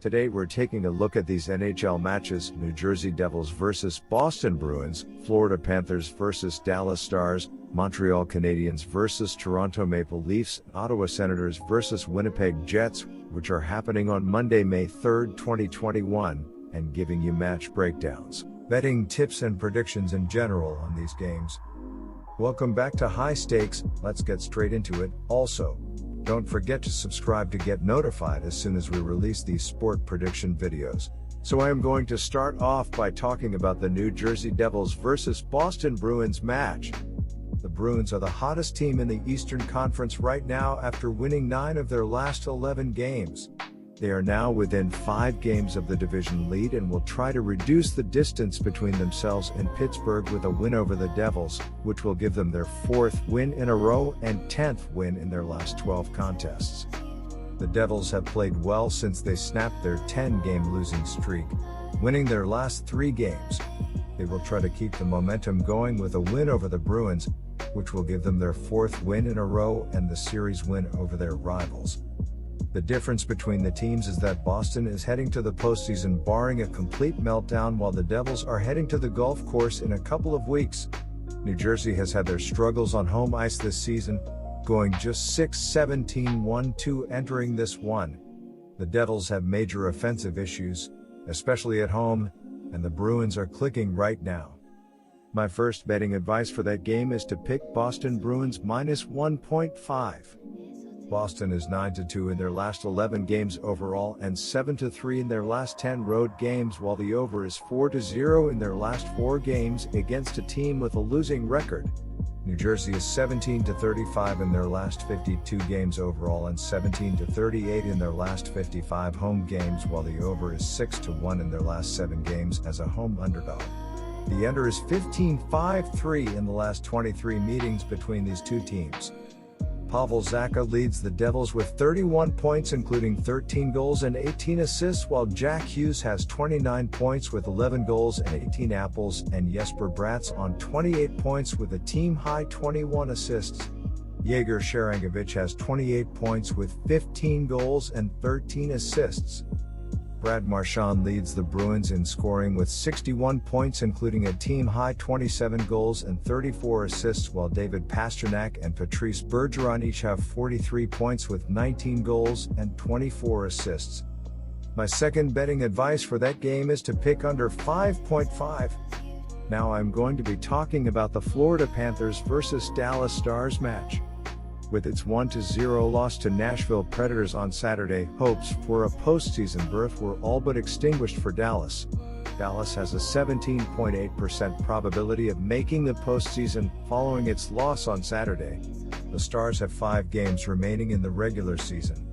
Today we're taking a look at these NHL matches: New Jersey Devils vs. Boston Bruins, Florida Panthers vs. Dallas Stars, Montreal Canadiens vs. Toronto Maple Leafs, Ottawa Senators vs. Winnipeg Jets, which are happening on Monday, May 3, 2021, and giving you match breakdowns, betting tips and predictions in general on these games. Welcome back to High Stakes. Let's get straight into it. Also, don't forget to subscribe to get notified as soon as we release these sport prediction videos. So I am going to start off by talking about the New Jersey Devils vs. Boston Bruins match. The Bruins are the hottest team in the Eastern Conference right now after winning 9 of their last 11 games. They are now within 5 games of the division lead and will try to reduce the distance between themselves and Pittsburgh with a win over the Devils, which will give them their 4th win in a row and 10th win in their last 12 contests. The Devils have played well since they snapped their 10-game losing streak, winning their last 3 games. They will try to keep the momentum going with a win over the Bruins, which will give them their 4th win in a row and the series win over their rivals. The difference between the teams is that Boston is heading to the postseason barring a complete meltdown, while the Devils are heading to the golf course in a couple of weeks. New Jersey has had their struggles on home ice this season, going just 6-17-1-2 entering this one. The Devils have major offensive issues, especially at home, and the Bruins are clicking right now. My first betting advice for that game is to pick Boston Bruins minus 1.5. Boston is 9-2 in their last 11 games overall and 7-3 in their last 10 road games, while the over is 4-0 in their last 4 games against a team with a losing record. New Jersey is 17-35 in their last 52 games overall and 17-38 in their last 55 home games, while the over is 6-1 in their last 7 games as a home underdog. The under is 15-5-3 in the last 23 meetings between these two teams. Pavel Zacha leads the Devils with 31 points, including 13 goals and 18 assists, while Jack Hughes has 29 points with 11 goals and 18 apples, and Jesper Bratt's on 28 points with a team-high 21 assists. Yegor Sharangovich has 28 points with 15 goals and 13 assists. Brad Marchand leads the Bruins in scoring with 61 points, including a team-high 27 goals and 34 assists, while David Pastrnak and Patrice Bergeron each have 43 points with 19 goals and 24 assists. My second betting advice for that game is to pick under 5.5. Now I'm going to be talking about the Florida Panthers vs. Dallas Stars match. With its 1-0 loss to Nashville Predators on Saturday, hopes for a postseason berth were all but extinguished for Dallas. Dallas has a 17.8% probability of making the postseason following its loss on Saturday. The Stars have 5 games remaining in the regular season.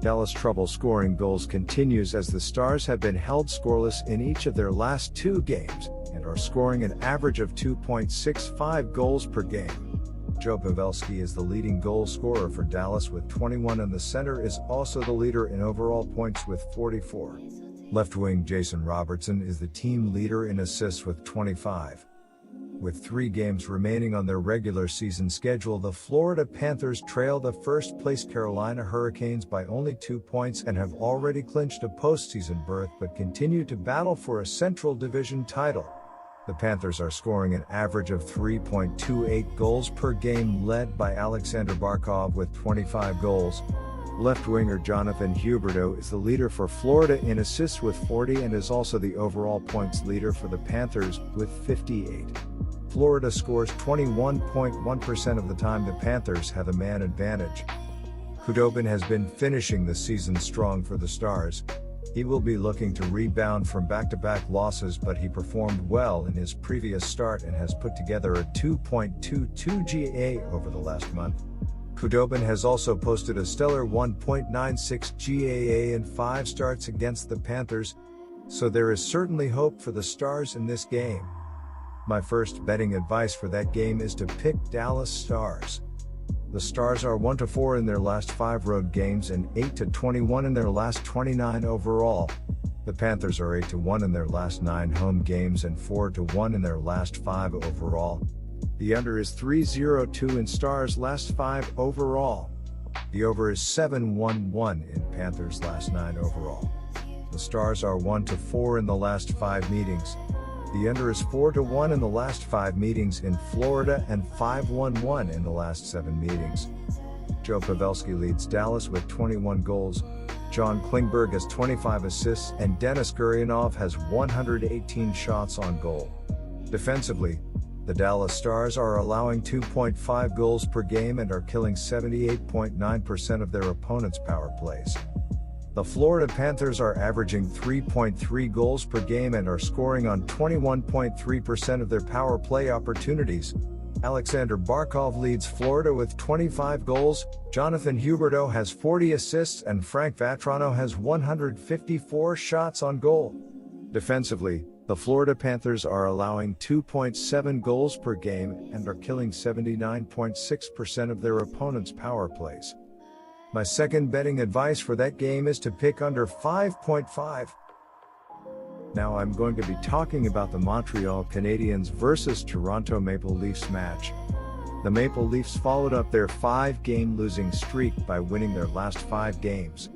Dallas' trouble scoring goals continues as the Stars have been held scoreless in each of their last 2 games and are scoring an average of 2.65 goals per game. Joe Pavelski is the leading goal scorer for Dallas with 21, and the center is also the leader in overall points with 44. Left wing Jason Robertson is the team leader in assists with 25. With 3 games remaining on their regular season schedule, the Florida Panthers trail the first-place Carolina Hurricanes by only 2 points and have already clinched a postseason berth but continue to battle for a Central Division title. The Panthers are scoring an average of 3.28 goals per game, led by Alexander Barkov with 25 goals. Left winger Jonathan Huberdeau is the leader for Florida in assists with 40 and is also the overall points leader for the Panthers with 58. Florida scores 21.1% of the time the Panthers have a man advantage. Khudobin has been finishing the season strong for the Stars. He will be looking to rebound from back-to-back losses, but he performed well in his previous start and has put together a 2.22 GAA over the last month. Khudobin has also posted a stellar 1.96 GAA in 5 starts against the Panthers, so there is certainly hope for the Stars in this game. My first betting advice for that game is to pick Dallas Stars. The Stars are 1-4 in their last 5 road games and 8-21 in their last 29 overall. The Panthers are 8-1 in their last 9 home games and 4-1 in their last 5 overall. The under is 3.02 in Stars' last 5 overall. The over is 7.11 in Panthers' last 9 overall. The Stars are 1-4 in the last 5 meetings. The under is 4-1 in the last 5 meetings in Florida and 5-1 in the last 7 meetings. Joe Pavelski leads Dallas with 21 goals. John Klingberg has 25 assists and Denis Gurianov has 118 shots on goal. Defensively, the Dallas Stars are allowing 2.5 goals per game and are killing 78.9% of their opponents' power plays. The Florida Panthers are averaging 3.3 goals per game and are scoring on 21.3% of their power play opportunities. Alexander Barkov leads Florida with 25 goals, Jonathan Huberdeau has 40 assists and Frank Vatrano has 154 shots on goal. Defensively, the Florida Panthers are allowing 2.7 goals per game and are killing 79.6% of their opponents' power plays. My second betting advice for that game is to pick under 5.5. Now I'm going to be talking about the Montreal Canadiens versus Toronto Maple Leafs match. The Maple Leafs followed up their 5-game losing streak by winning their last 5 games.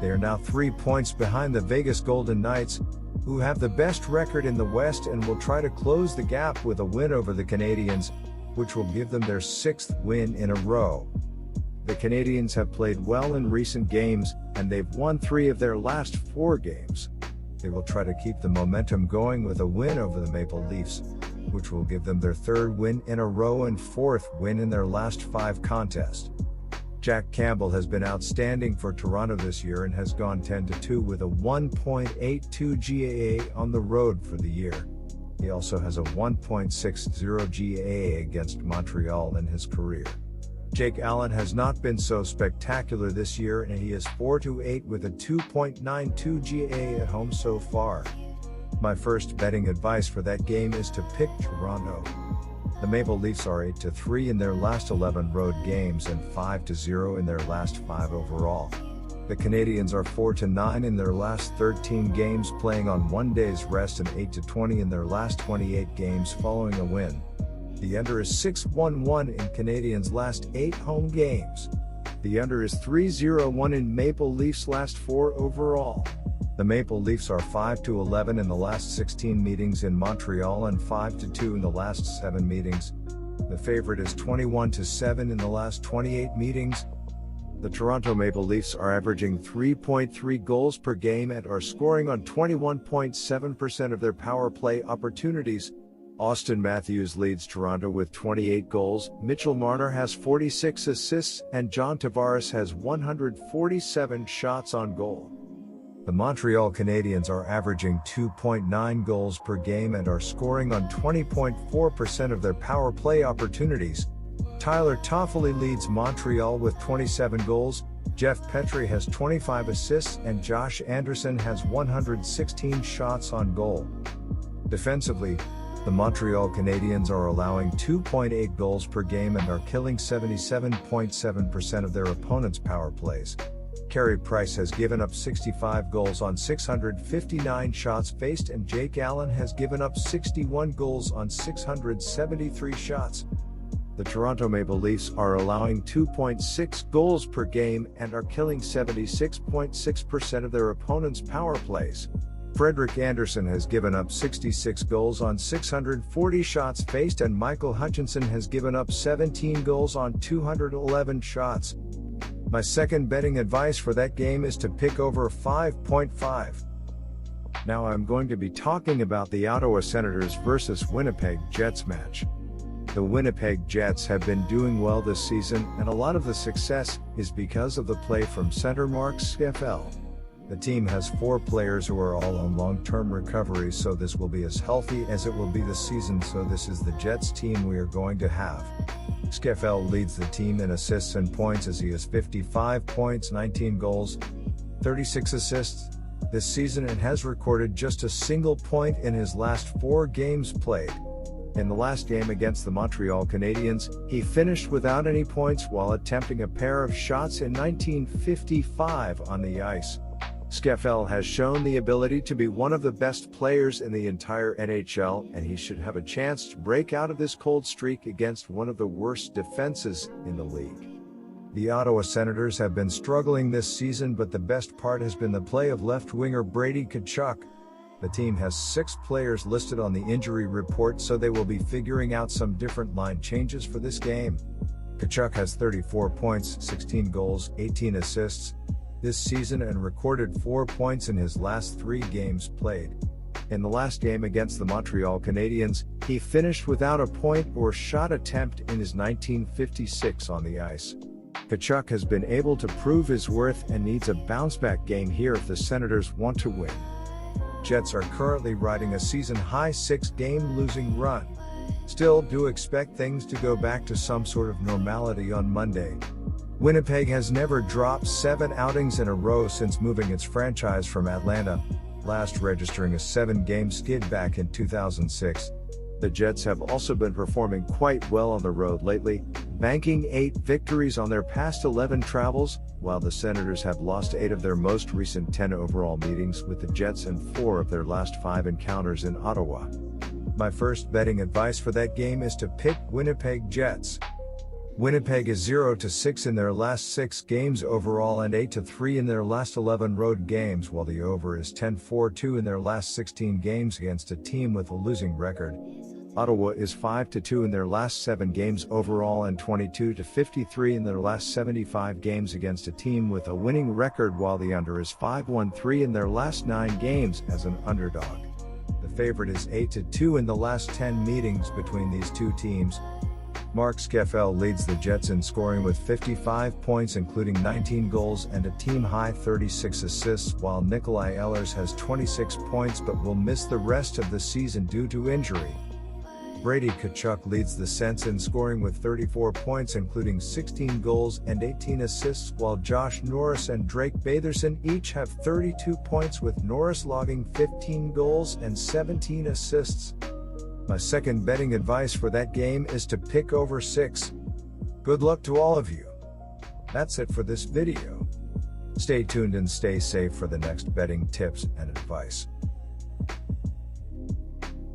They are now 3 points behind the Vegas Golden Knights, who have the best record in the West and will try to close the gap with a win over the Canadiens, which will give them their 6th win in a row. The Canadiens have played well in recent games, and they've won 3 of their last 4 games. They will try to keep the momentum going with a win over the Maple Leafs, which will give them their 3rd win in a row and 4th win in their last 5 contests. Jack Campbell has been outstanding for Toronto this year and has gone 10-2 with a 1.82 GAA on the road for the year. He also has a 1.60 GAA against Montreal in his career. Jake Allen has not been so spectacular this year and he is 4-8 with a 2.92 GAA at home so far. My first betting advice for that game is to pick Toronto. The Maple Leafs are 8-3 in their last 11 road games and 5-0 in their last 5 overall. The Canadiens are 4-9 in their last 13 games playing on 1 day's rest and 8-20 in their last 28 games following a win. The under is 6-1 in Canadiens' last 8 home games. The under is 3-0 in Maple Leafs' last 4 overall. The Maple Leafs are 5-11 in the last 16 meetings in Montreal and 5-2 in the last 7 meetings. The favorite is 21-7 in the last 28 meetings. The Toronto Maple Leafs are averaging 3.3 goals per game and are scoring on 21.7% of their power play opportunities. Austin Matthews leads Toronto with 28 goals, Mitchell Marner has 46 assists, and John Tavares has 147 shots on goal. The Montreal Canadiens are averaging 2.9 goals per game and are scoring on 20.4% of their power play opportunities. Tyler Toffoli leads Montreal with 27 goals, Jeff Petrie has 25 assists, and Josh Anderson has 116 shots on goal. Defensively, the Montreal Canadiens are allowing 2.8 goals per game and are killing 77.7% of their opponents' power plays. Carey Price has given up 65 goals on 659 shots faced and Jake Allen has given up 61 goals on 673 shots. The Toronto Maple Leafs are allowing 2.6 goals per game and are killing 76.6% of their opponents' power plays. Frederik Andersen has given up 66 goals on 640 shots faced and Michael Hutchinson has given up 17 goals on 211 shots. My second betting advice for that game is to pick over 5.5. Now I'm going to be talking about the Ottawa Senators versus Winnipeg Jets match. The Winnipeg Jets have been doing well this season and a lot of the success is because of the play from center Mark Schaffel. The team has 4 players who are all on long-term recovery, so this will be as healthy as it will be this season, so this is the Jets team we are going to have. Schaffel leads the team in assists and points as he has 55 points, 19 goals, 36 assists this season and has recorded just a single point in his last 4 games played. In the last game against the Montreal Canadiens, he finished without any points while attempting a pair of shots in 1955 on the ice. Schaffel has shown the ability to be one of the best players in the entire NHL, and he should have a chance to break out of this cold streak against one of the worst defenses in the league. The Ottawa Senators have been struggling this season, but the best part has been the play of left winger Brady Tkachuk. The team has 6 players listed on the injury report, so they will be figuring out some different line changes for this game. Tkachuk has 34 points, 16 goals, 18 assists this season and recorded 4 points in his last 3 games played. In the last game against the Montreal Canadiens, he finished without a point or shot attempt in his 1956 on the ice. Tkachuk has been able to prove his worth and needs a bounce-back game here if the Senators want to win. Jets are currently riding a season-high 6-game losing run. Still, do expect things to go back to some sort of normality on Monday. Winnipeg has never dropped 7 outings in a row since moving its franchise from Atlanta, last registering a 7-game skid back in 2006. The Jets have also been performing quite well on the road lately, banking 8 victories on their past 11 travels, while the Senators have lost 8 of their most recent 10 overall meetings with the Jets and 4 of their last 5 encounters in Ottawa. My first betting advice for that game is to pick Winnipeg Jets. Winnipeg is 0-6 in their last 6 games overall and 8-3 in their last 11 road games, while the over is 10-4-2 in their last 16 games against a team with a losing record. Ottawa is 5-2 in their last 7 games overall and 22-53 in their last 75 games against a team with a winning record, while the under is 5-3 in their last 9 games as an underdog. The favorite is 8-2 in the last 10 meetings between these two teams. Mark Scheffel leads the Jets in scoring with 55 points, including 19 goals and a team-high 36 assists, while Nikolai Ehlers has 26 points but will miss the rest of the season due to injury. Brady Tkachuk leads the Sens in scoring with 34 points, including 16 goals and 18 assists, while Josh Norris and Drake Batherson each have 32 points, with Norris logging 15 goals and 17 assists. My second betting advice for that game is to pick over 6. Good luck to all of you. That's it for this video. Stay tuned and stay safe for the next betting tips and advice.